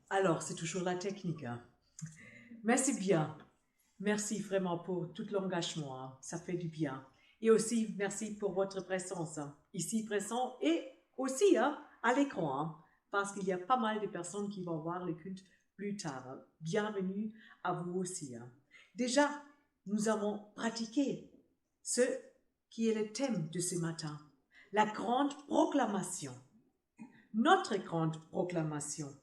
Alors, c'est toujours la technique, hein. Mais c'est bien. Merci vraiment pour tout l'engagement, hein. Ça fait du bien. Et aussi, merci pour votre présence, hein, ici présent et aussi hein, à l'écran, hein, parce qu'il y a pas mal de personnes qui vont voir le culte plus tard, hein. Bienvenue à vous aussi, hein. Déjà, nous avons pratiqué ce qui est le thème de ce matin, la grande proclamation. Notre grande proclamation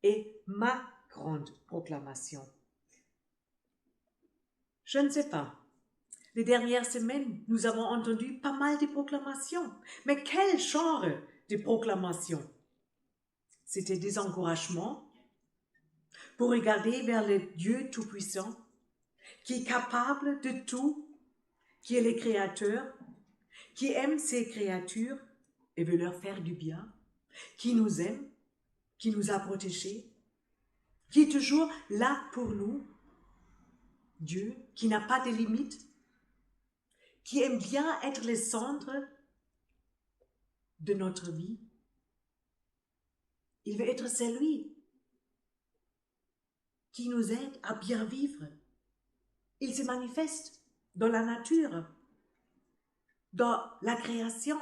et ma grande proclamation. Je ne sais pas. Les dernières semaines, nous avons entendu pas mal de proclamations. Mais quel genre de proclamations? C'était des encouragements pour regarder vers le Dieu Tout-Puissant, qui est capable de tout, qui est le Créateur, qui aime ses créatures et veut leur faire du bien, qui nous aime, qui nous a protégés, qui est toujours là pour nous, Dieu, qui n'a pas de limites, qui aime bien être le centre de notre vie. Il veut être celui qui nous aide à bien vivre. Il se manifeste dans la nature, dans la création,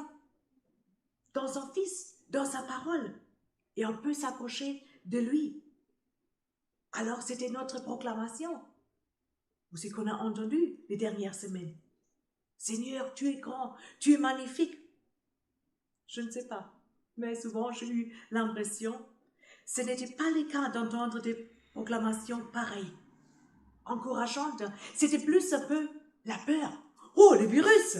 dans son Fils, dans sa parole. Et on peut s'approcher de lui. Alors c'était notre proclamation. Ou ce qu'on a entendu les dernières semaines. Seigneur, tu es grand, tu es magnifique. Je ne sais pas, mais souvent j'ai eu l'impression ce n'était pas le cas d'entendre des proclamations pareilles, encourageantes. C'était plus un peu la peur. Oh, le virus!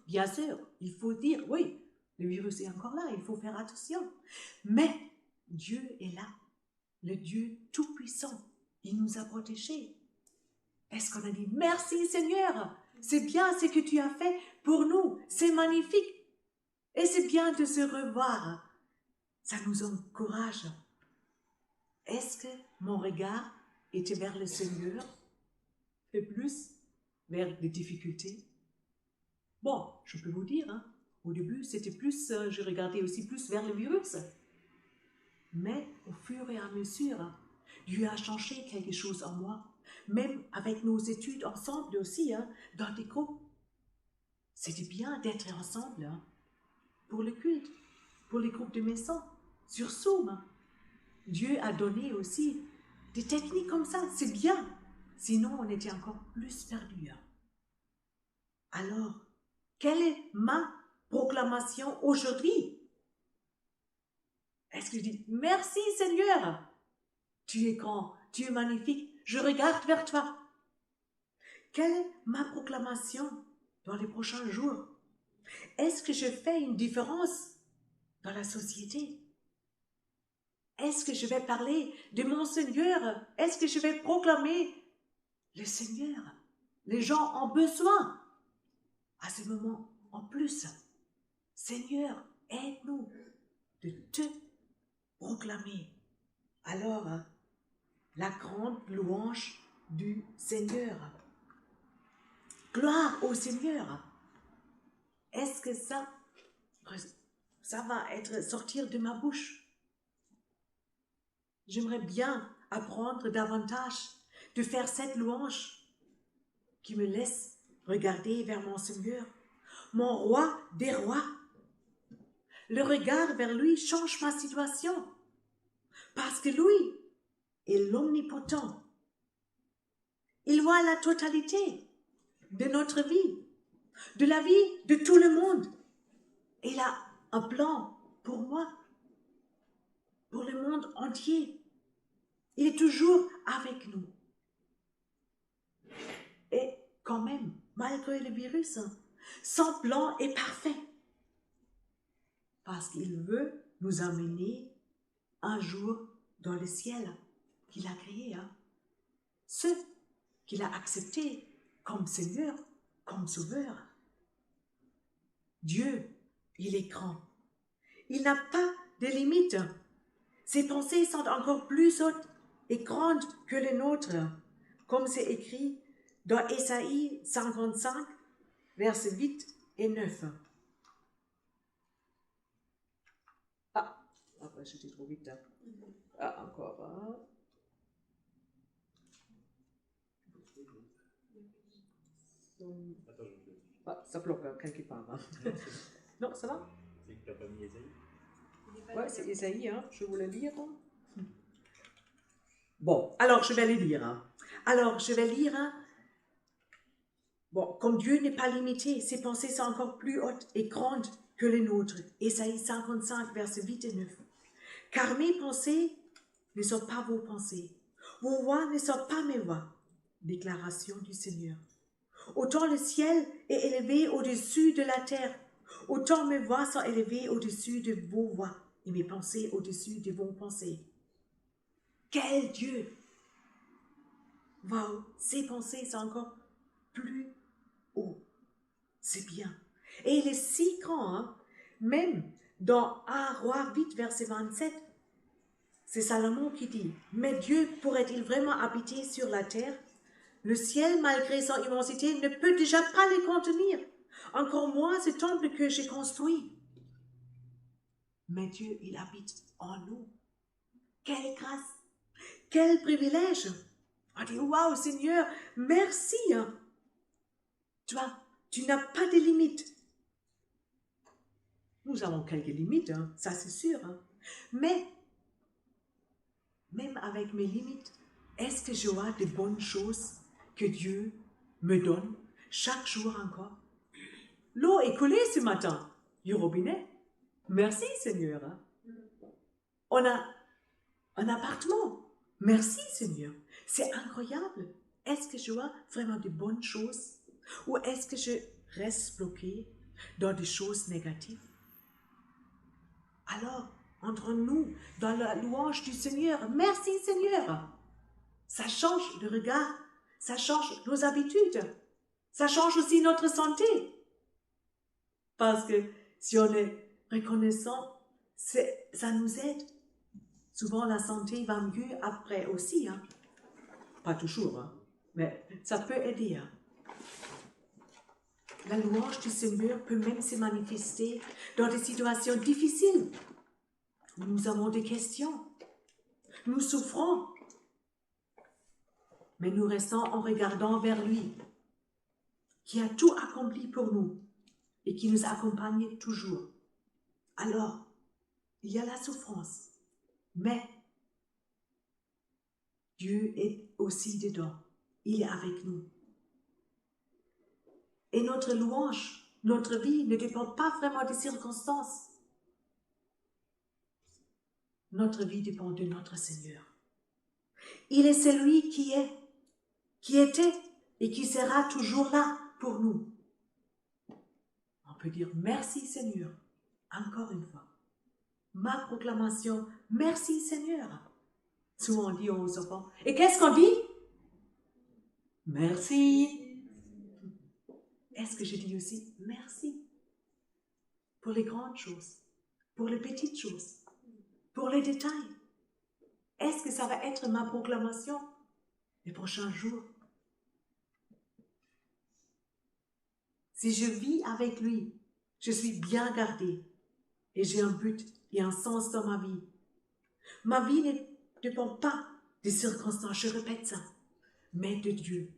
Bien sûr, il faut dire, oui, le virus est encore là, il faut faire attention. Mais Dieu est là, le Dieu tout-puissant. Il nous a protégés. Est-ce qu'on a dit, merci Seigneur, c'est bien ce que tu as fait pour nous, c'est magnifique. Et c'est bien de se revoir. Ça nous encourage. Est-ce que mon regard était vers le Seigneur et plus vers les difficultés? Bon, je peux vous dire, hein, au début, c'était plus, je regardais aussi plus vers le virus. Mais au fur et à mesure, Dieu a changé quelque chose en moi. Même avec nos études ensemble aussi, hein, dans des groupes. C'était bien d'être ensemble, hein, pour le culte, pour les groupes de maison, sur Zoom. Dieu a donné aussi des techniques comme ça, c'est bien. Sinon, on était encore plus perdus. Alors, quelle est ma proclamation aujourd'hui? Est-ce que je dis, merci Seigneur, tu es grand, tu es magnifique, je regarde vers toi. Quelle est ma proclamation dans les prochains jours? Est-ce que je fais une différence dans la société? Est-ce que je vais parler de mon Seigneur? Est-ce que je vais proclamer le Seigneur? Les gens ont besoin à ce moment en plus. Seigneur, aide-nous de te proclamer. Alors, la grande louange du Seigneur. Gloire au Seigneur. Est-ce que ça va être sortir de ma bouche? J'aimerais bien apprendre davantage de faire cette louange qui me laisse regarder vers mon Seigneur, mon roi des rois. Le regard vers lui change ma situation parce que lui est l'omnipotent. Il voit la totalité de notre vie, de la vie de tout le monde. Il a un plan pour moi, pour le monde entier. Il est toujours avec nous. Et quand même, malgré le virus, son plan est parfait. Parce qu'il veut nous amener un jour dans le ciel qu'il a créé. Ceux qu'il a acceptés comme Seigneur, comme Sauveur. Dieu, il est grand. Il n'a pas de limites. Ses pensées sont encore plus hautes et grandes que les nôtres, comme c'est écrit dans Ésaïe 55, versets 8 et 9. Ah, j'étais trop vite. Ah, encore un. Ah, ça bloque quelque part. Hein. Non, ça va? C'est que tu n'as pas mis Esaïe. Ouais, c'est Esaïe, hein. Je voulais lire. Hein. Bon, alors je vais les lire. Hein. Alors, je vais lire. Hein. Bon, comme Dieu n'est pas limité, ses pensées sont encore plus hautes et grandes que les nôtres. Esaïe 55, versets 8 et 9. Car mes pensées ne sont pas vos pensées. Vos voix ne sont pas mes voix. Déclaration du Seigneur. Autant le ciel est élevé au-dessus de la terre, autant mes voix sont élevées au-dessus de vos voix et mes pensées au-dessus de vos pensées. Quel Dieu! Waouh, ses pensées sont encore plus haut. C'est bien. Et il est si grand, hein? Même dans 1 Roi 8, verset 27, c'est Salomon qui dit, « Mais Dieu pourrait-il vraiment habiter sur la terre? Le ciel, malgré son immensité, ne peut déjà pas les contenir. Encore moins ce temple que j'ai construit. » Mais Dieu, il habite en nous. Quelle grâce! Quel privilège! On dit, « Waouh, Seigneur, merci! Hein. Tu n'as pas de limites. » Nous avons quelques limites, hein, ça c'est sûr. Hein. Mais, même avec mes limites, est-ce que je vois de bonnes choses que Dieu me donne chaque jour encore? L'eau est coulée ce matin du robinet. Merci Seigneur. Hein. On a un appartement. Merci Seigneur. C'est incroyable. Est-ce que je vois vraiment de bonnes choses? Ou est-ce que je reste bloqué dans des choses négatives? Alors, entrons-nous dans la louange du Seigneur. Merci Seigneur. Ça change le regard, ça change nos habitudes, ça change aussi notre santé. Parce que si on est reconnaissant, ça nous aide. Souvent la santé va mieux après aussi. Hein. Pas toujours, hein, mais ça peut aider. Hein. La louange du Seigneur peut même se manifester dans des situations difficiles. Nous avons des questions. Nous souffrons. Mais nous restons en regardant vers lui, qui a tout accompli pour nous et qui nous accompagne toujours. Alors, il y a la souffrance, mais Dieu est aussi dedans. Il est avec nous. Et notre louange, notre vie ne dépend pas vraiment des circonstances. Notre vie dépend de notre Seigneur. Il est celui qui est, qui était et qui sera toujours là pour nous. On peut dire merci Seigneur, encore une fois. Ma proclamation, merci Seigneur. Souvent on dit aux enfants, et qu'est-ce qu'on dit? Merci. Est-ce que je dis aussi merci pour les grandes choses, pour les petites choses, pour les détails? Est-ce que ça va être ma proclamation les prochains jours? Si je vis avec lui, je suis bien gardée et j'ai un but et un sens dans ma vie. Ma vie ne dépend pas des circonstances, je répète ça, mais de Dieu.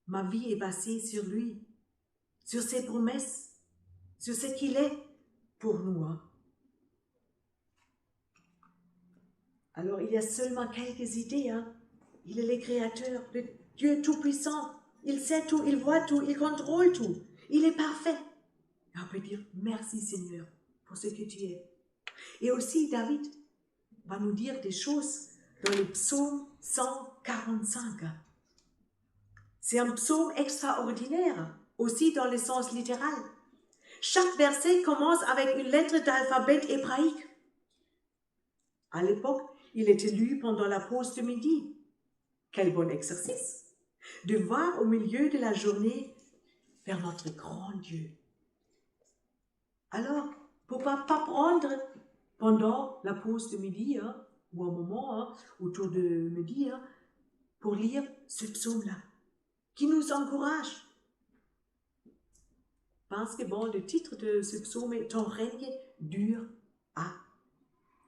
Ma vie est basée sur lui, sur ses promesses, sur ce qu'il est pour nous. Hein. Alors, il y a seulement quelques idées. Hein. Il est le créateur, le Dieu tout-puissant. Il sait tout, il voit tout, il contrôle tout. Il est parfait. Et on peut dire merci Seigneur pour ce que tu es. Et aussi, David va nous dire des choses dans le psaume 145. C'est un psaume extraordinaire, aussi dans le sens littéral. Chaque verset commence avec une lettre d'alphabet hébraïque. À l'époque, il était lu pendant la pause de midi. Quel bon exercice de voir au milieu de la journée vers notre grand Dieu. Alors, pourquoi pas prendre pendant la pause de midi, hein, ou un moment hein, autour de midi, hein, pour lire ce psaume-là, qui nous encourage. Parce que bon, le titre de ce psaume est « Ton règne dure à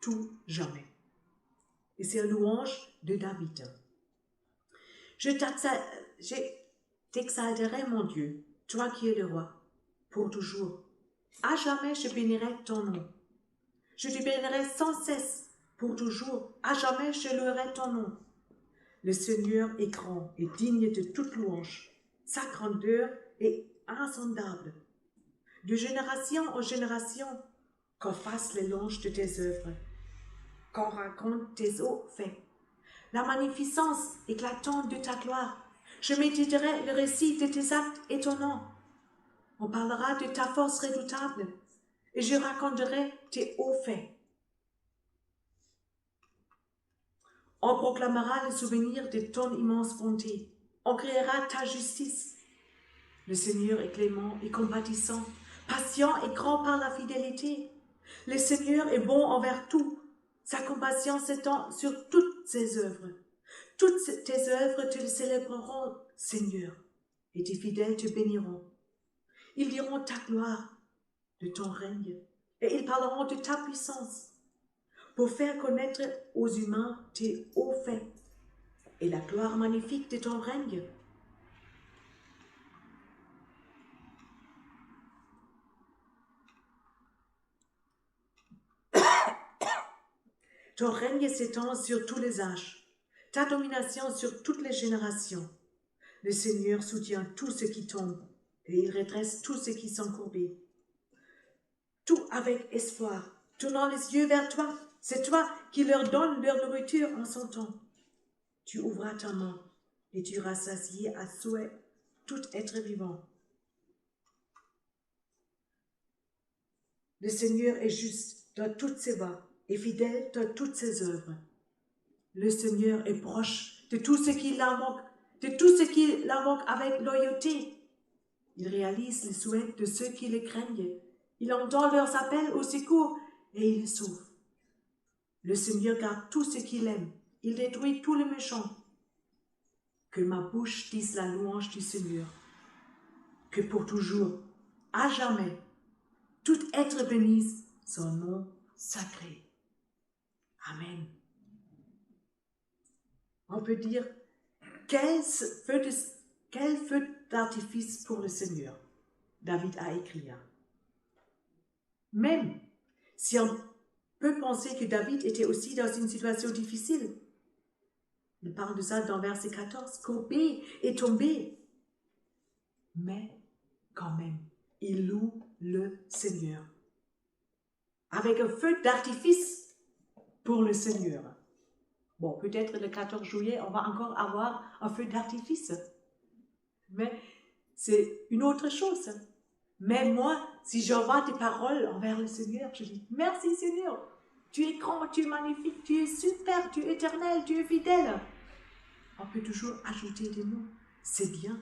tout jamais ». Et c'est une louange de David. Je t'exalterai, mon Dieu, toi qui es le roi, pour toujours. À jamais je bénirai ton nom. Je te bénirai sans cesse, pour toujours. À jamais je louerai ton nom. Le Seigneur est grand et digne de toute louange. Sa grandeur est insondable. De génération en génération, qu'on fasse l'éloge de tes œuvres, qu'on raconte tes hauts faits. La magnificence éclatante de ta gloire. Je méditerai le récit de tes actes étonnants. On parlera de ta force redoutable et je raconterai tes hauts faits. On proclamera le souvenir de ton immense bonté. On créera ta justice. Le Seigneur est clément et compatissant, patient et grand par la fidélité. Le Seigneur est bon envers tout. Sa compassion s'étend sur toutes ses œuvres. Toutes tes œuvres te le célébreront, Seigneur, et tes fidèles te béniront. Ils diront ta gloire, de ton règne, et ils parleront de ta puissance, pour faire connaître aux humains tes hauts faits et la gloire magnifique de ton règne. Ton règne s'étend sur tous les âges, ta domination sur toutes les générations. Le Seigneur soutient tous ceux qui tombent, et il redresse tous ceux qui sont courbés. Tout avec espoir, tournant les yeux vers toi, c'est toi qui leur donnes leur nourriture en son temps. Tu ouvras ta main et tu rassasies à souhait tout être vivant. Le Seigneur est juste dans toutes ses voies et fidèle dans toutes ses œuvres. Le Seigneur est proche de tous ceux qui l'invoquent, avec loyauté. Il réalise les souhaits de ceux qui le craignent. Il entend leurs appels au secours et il les sauve. Le Seigneur garde tous ceux qui l'aiment. Il détruit tous les méchants. Que ma bouche dise la louange du Seigneur. Que pour toujours, à jamais, tout être bénisse son nom sacré. Amen. On peut dire, quel feu d'artifice pour le Seigneur, David a écrit. Même si on peut penser que David était aussi dans une situation difficile. Il parle de ça dans verset 14, courbé et tombé. Mais quand même, il loue le Seigneur. Avec un feu d'artifice pour le Seigneur. Bon, peut-être le 14 juillet, on va encore avoir un feu d'artifice. Mais c'est une autre chose. Mais moi, si j'envoie des paroles envers le Seigneur, je dis, merci Seigneur, tu es grand, tu es magnifique, tu es super, tu es éternel, tu es fidèle. On peut toujours ajouter des mots. C'est bien.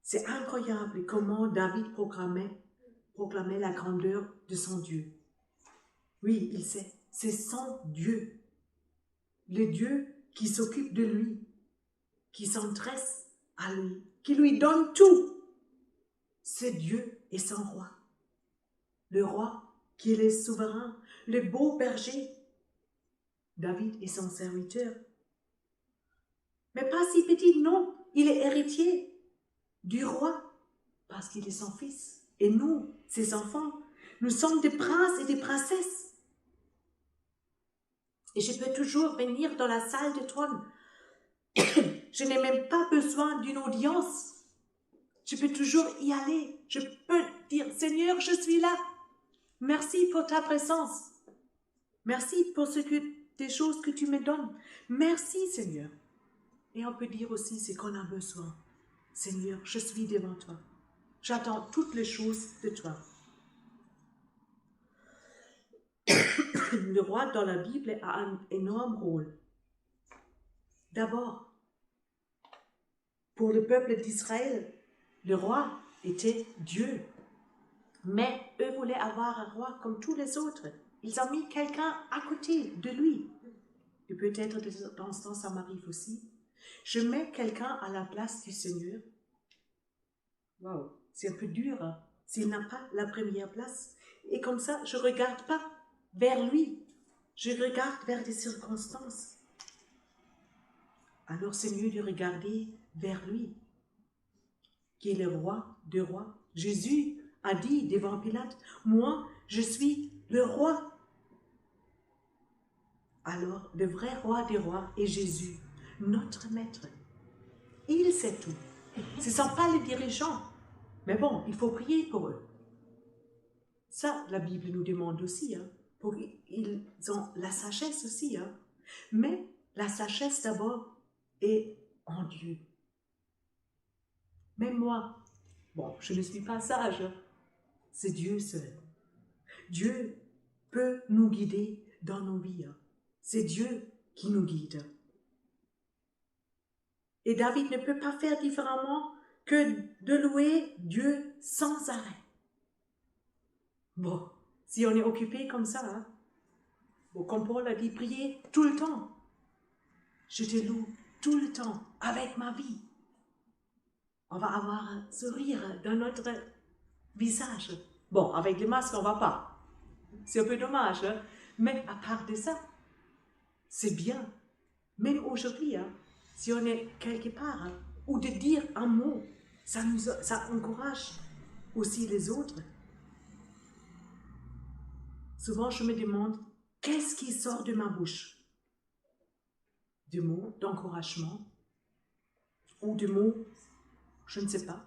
C'est incroyable comment David proclamait la grandeur de son Dieu. Oui, il sait, c'est son Dieu. Le Dieu qui s'occupe de lui, qui s'intéresse à lui, qui lui donne tout. C'est Dieu et son roi. Le roi qui est le souverain, le beau berger. David est son serviteur. Mais pas si petit, non. Il est héritier du roi parce qu'il est son fils. Et nous, ses enfants, nous sommes des princes et des princesses. Et je peux toujours venir dans la salle de trône. Je n'ai même pas besoin d'une audience. Je peux toujours y aller. Je peux dire, Seigneur, je suis là. Merci pour ta présence. Merci pour des choses que tu me donnes. Merci, Seigneur. Et on peut dire aussi ce qu'on a besoin. Seigneur, je suis devant toi. J'attends toutes les choses de toi. Le roi dans la Bible a un énorme rôle. D'abord, pour le peuple d'Israël, le roi était Dieu. Mais eux voulaient avoir un roi comme tous les autres. Ils ont mis quelqu'un à côté de lui. Et peut-être de temps en temps, ça m'arrive aussi. Je mets quelqu'un à la place du Seigneur. Wow, c'est un peu dur, hein, s'il n'a pas la première place. Et comme ça, je ne regarde pas vers lui. Je regarde vers des circonstances. Alors c'est mieux de regarder vers lui, qui est le roi des rois. Jésus a dit devant Pilate, moi, je suis le roi. Alors, le vrai roi des rois est Jésus, notre maître. Il sait tout. Ce ne sont pas les dirigeants. Mais bon, il faut prier pour eux. Ça, la Bible nous demande aussi. Ils ont la sagesse aussi. Mais la sagesse d'abord est en Dieu. Même moi, bon, je ne suis pas sage. C'est Dieu seul. Dieu peut nous guider dans nos vies. C'est Dieu qui nous guide. Et David ne peut pas faire différemment que de louer Dieu sans arrêt. Bon, si on est occupé comme ça, bon, comme Paul a dit, prier tout le temps. Je te loue tout le temps avec ma vie. On va avoir un sourire dans notre visage. Bon, avec les masques, on ne va pas. C'est un peu dommage, mais à part de ça, c'est bien. Même aujourd'hui, si on est quelque part, ou de dire un mot, ça encourage aussi les autres. Souvent, je me demande, qu'est-ce qui sort de ma bouche? Des mots d'encouragement ou des mots, je ne sais pas.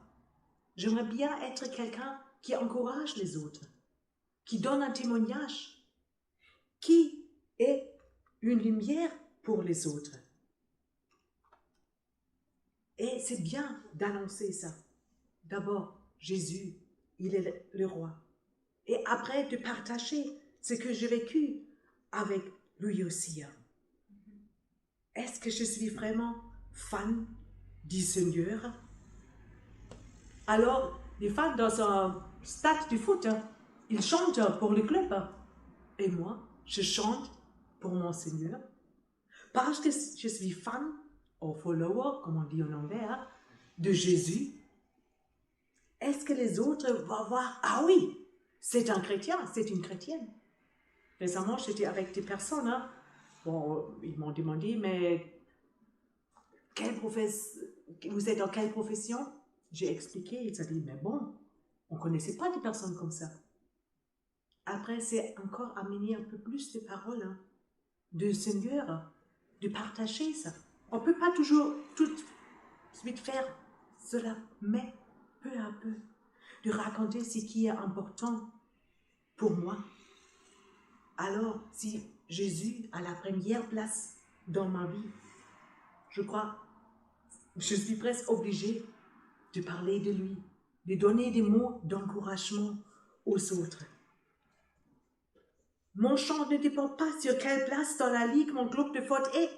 J'aimerais bien être quelqu'un qui encourage les autres, qui donne un témoignage, qui est une lumière pour les autres. Et c'est bien d'annoncer ça. D'abord, Jésus, il est le roi. Et après, de partager ce que j'ai vécu avec lui aussi. Est-ce que je suis vraiment fan du Seigneur? Alors, les fans dans un stade de foot, ils chantent pour le club. Et moi, je chante pour mon Seigneur. Parce que je suis fan, ou follower, comme on dit en anglais, de Jésus. Est-ce que les autres vont voir, ah oui, c'est un chrétien, c'est une chrétienne. Récemment, j'étais avec des personnes, bon, ils m'ont demandé, mais vous êtes dans quelle profession? J'ai expliqué, ils ont dit, mais bon, on ne connaissait pas des personnes comme ça. Après, c'est encore amener un peu plus de paroles de Seigneur, de partager ça. On ne peut pas toujours tout de suite faire cela, mais peu à peu, de raconter ce qui est important pour moi. Alors, si Jésus a la première place dans ma vie, je crois, je suis presque obligée de parler de lui, de donner des mots d'encouragement aux autres. Mon chant ne dépend pas sur quelle place dans la ligue mon club de foot est,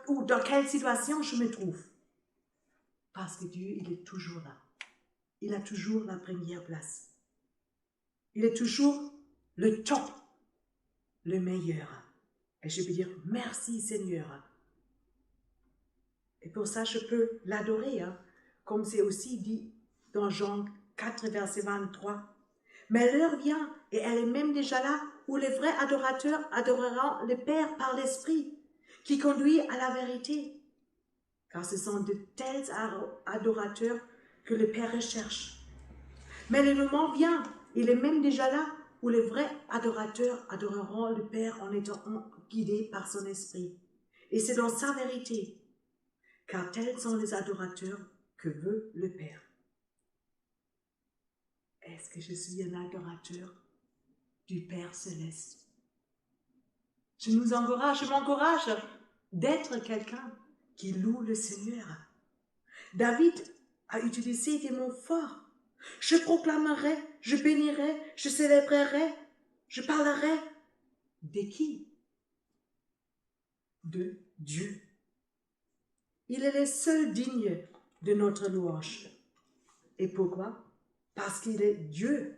ou dans quelle situation je me trouve. Parce que Dieu, il est toujours là. Il a toujours la première place. Il est toujours le top, le meilleur. Et je peux dire, merci Seigneur. Et pour ça, je peux l'adorer, comme c'est aussi dit dans Jean 4, verset 23. Mais l'heure vient, et elle est même déjà là, où les vrais adorateurs adoreront le Père par l'Esprit, qui conduit à la vérité. Car ce sont de tels adorateurs que le Père recherche. Mais le moment vient, il est même déjà là, où les vrais adorateurs adoreront le Père en étant guidés par son Esprit. Et c'est dans sa vérité, car tels sont les adorateurs que veut le Père. Est-ce que je suis un adorateur du Père Céleste? Je m'encourage d'être quelqu'un qui loue le Seigneur. David a utilisé des mots forts. Je proclamerai, je bénirai, je célébrerai, je parlerai. De qui? De Dieu. Il est le seul digne de notre louange. Et pourquoi? Parce qu'il est Dieu.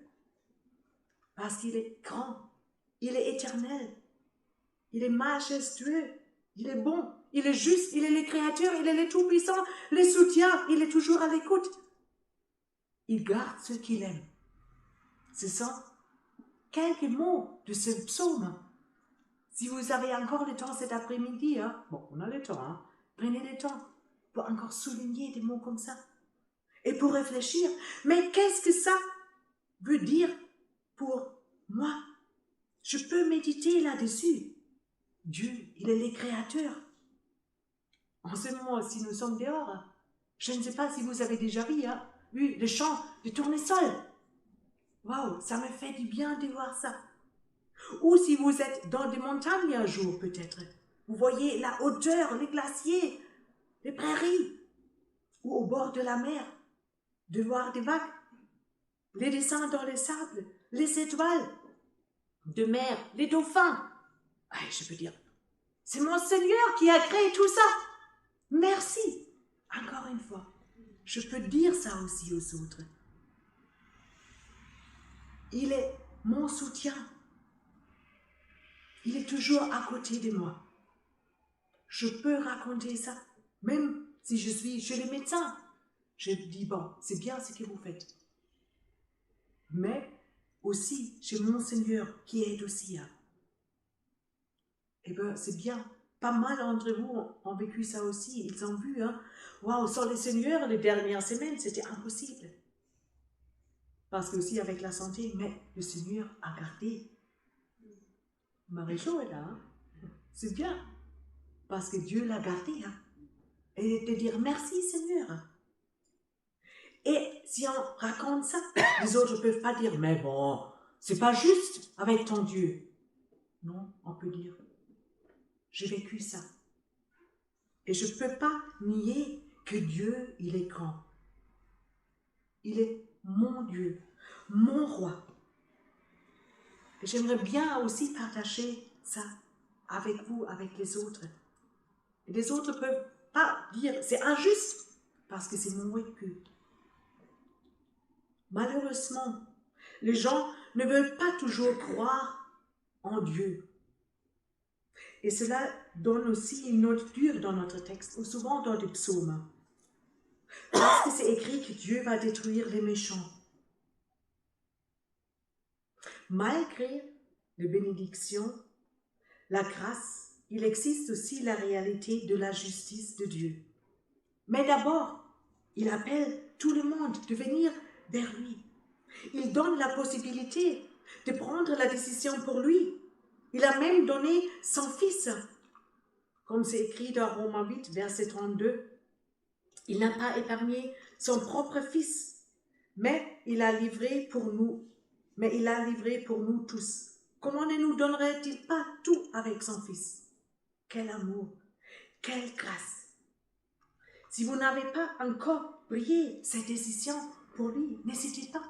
Parce qu'il est grand. Il est éternel. Il est majestueux. Il est bon. Il est juste. Il est le créateur. Il est le tout-puissant. Le soutien. Il est toujours à l'écoute. Il garde ceux qu'il aime. C'est ça. quelques mots de ce psaume. Si vous avez encore le temps cet après-midi, hein, bon, on a le temps, hein, prenez le temps pour encore souligner des mots comme ça. Et pour réfléchir, mais qu'est-ce que ça veut dire pour moi? Je peux méditer là-dessus. Dieu, il est le créateur. En ce moment, si nous sommes dehors, je ne sais pas si vous avez déjà vu le chant de tournesol. Waouh, ça me fait du bien de voir ça. Ou si vous êtes dans des montagnes un jour peut-être, vous voyez la hauteur, les glaciers, les prairies, ou au bord de la mer, de voir des vagues, les dessins dans le sable, les étoiles de mer, les dauphins. Allez, je peux dire, c'est mon Seigneur qui a créé tout ça. Merci. Encore une fois, je peux dire ça aussi aux autres. Il est mon soutien. Il est toujours à côté de moi. Je peux raconter ça, même si je suis chez le médecin. Je dis, bon, c'est bien ce que vous faites. Mais aussi chez mon Seigneur qui aide aussi. Eh bien, c'est bien. Pas mal d'entre vous ont vécu ça aussi. Ils ont vu, waouh, sans le Seigneur, les dernières semaines, c'était impossible. Parce que aussi avec la santé, mais le Seigneur a gardé. Marie-Jo est là, c'est bien. Parce que Dieu l'a gardé. Et te dire merci Seigneur. Et si on raconte ça, les autres ne peuvent pas dire, mais bon, c'est pas juste avec ton Dieu. Non, on peut dire, j'ai vécu ça. Et je ne peux pas nier que Dieu, il est grand. Il est mon Dieu, mon roi. Et j'aimerais bien aussi partager ça avec vous, avec les autres. Et les autres ne peuvent pas dire, c'est injuste, parce que c'est mon vécu. Malheureusement, les gens ne veulent pas toujours croire en Dieu. Et cela donne aussi une note dure dans notre texte, ou souvent dans les psaumes. Parce que c'est écrit que Dieu va détruire les méchants. Malgré les bénédictions, la grâce, il existe aussi la réalité de la justice de Dieu. Mais d'abord, il appelle tout le monde de venir vers lui. Il donne la possibilité de prendre la décision pour lui. Il a même donné son fils. Comme c'est écrit dans Romains 8, verset 32. Il n'a pas épargné son propre fils, mais il a livré pour nous tous. Comment ne nous donnerait-il pas tout avec son fils? Quel amour, quelle grâce. Si vous n'avez pas encore pris cette décision pour lui, n'hésitez pas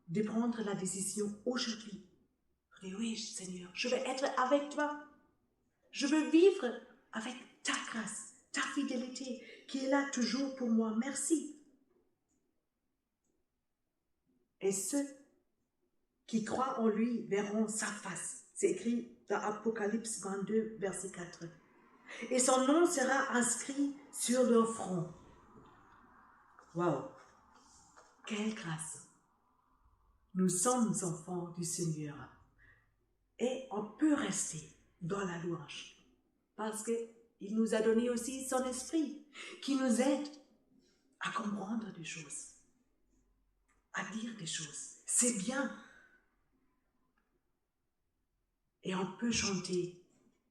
de prendre la décision aujourd'hui. Oui, Seigneur, je vais être avec toi. Je veux vivre avec ta grâce, ta fidélité qui est là toujours pour moi. Merci. Et ceux qui croient en lui verront sa face. C'est écrit dans Apocalypse 22, verset 4. Et son nom sera inscrit sur leur front. Waouh! Quelle grâce! Nous sommes enfants du Seigneur. Et on peut rester dans la louange. Parce qu'il nous a donné aussi son esprit qui nous aide à comprendre des choses, à dire des choses. C'est bien. Et on peut chanter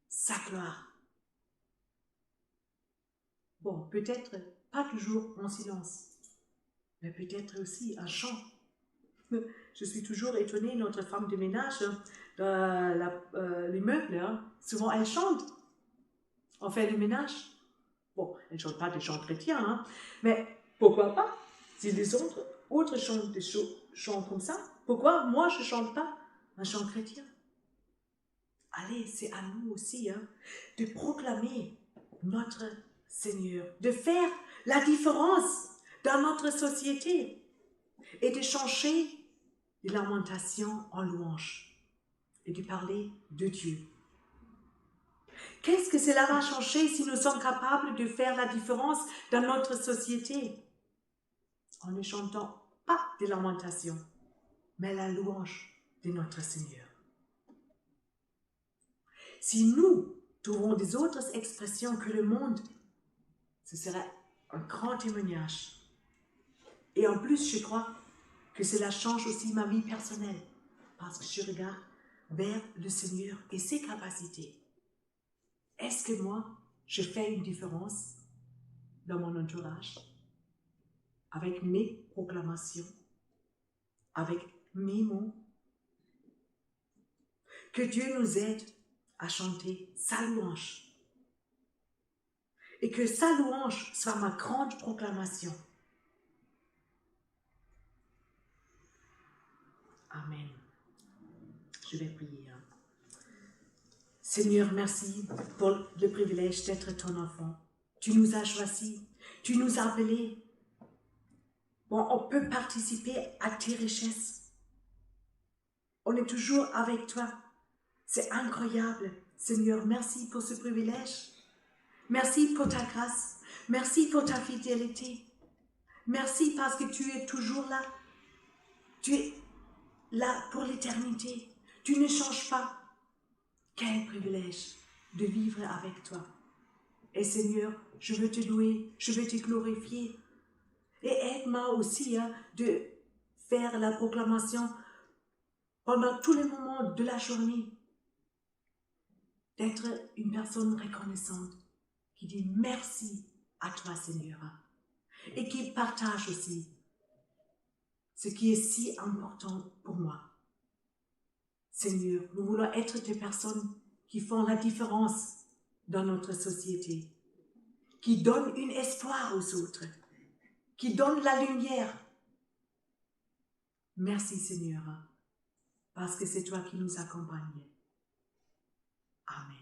sa gloire. Bon, peut-être pas toujours en silence, mais peut-être aussi un chant. Je suis toujours étonnée, notre femme de ménage, dans les meubles, souvent elle chante. On fait le ménage. Bon, elle ne chante pas des chants chrétiens, mais pourquoi pas? Si les autres chantent des chants comme ça, pourquoi moi je ne chante pas un chant chrétien? Allez, c'est à nous aussi de proclamer notre Seigneur, de faire la différence dans notre société et de changer les lamentations en louange et de parler de Dieu. Qu'est-ce que cela va changer si nous sommes capables de faire la différence dans notre société en ne chantant pas des lamentations, mais la louange? de notre Seigneur. Si nous trouvons des autres expressions que le monde, ce sera un grand témoignage. Et en plus, je crois que cela change aussi ma vie personnelle, parce que je regarde vers le Seigneur et ses capacités. Est-ce que moi, je fais une différence dans mon entourage, avec mes proclamations, avec mes mots? Que Dieu nous aide à chanter sa louange. Et que sa louange soit ma grande proclamation. Amen. Je vais prier. Seigneur, merci pour le privilège d'être ton enfant. Tu nous as choisis, tu nous as appelés. Bon, on peut participer à tes richesses. On est toujours avec toi. C'est incroyable. Seigneur, merci pour ce privilège. Merci pour ta grâce. Merci pour ta fidélité. Merci parce que tu es toujours là. Tu es là pour l'éternité. Tu ne changes pas. Quel privilège de vivre avec toi. Et Seigneur, je veux te louer, je veux te glorifier. Et aide-moi aussi de faire la proclamation pendant tous les moments de la journée. D'être une personne reconnaissante qui dit merci à toi, Seigneur. Et qui partage aussi ce qui est si important pour moi. Seigneur, nous voulons être des personnes qui font la différence dans notre société, qui donnent un espoir aux autres, qui donnent la lumière. Merci Seigneur, parce que c'est toi qui nous accompagnes. Amen.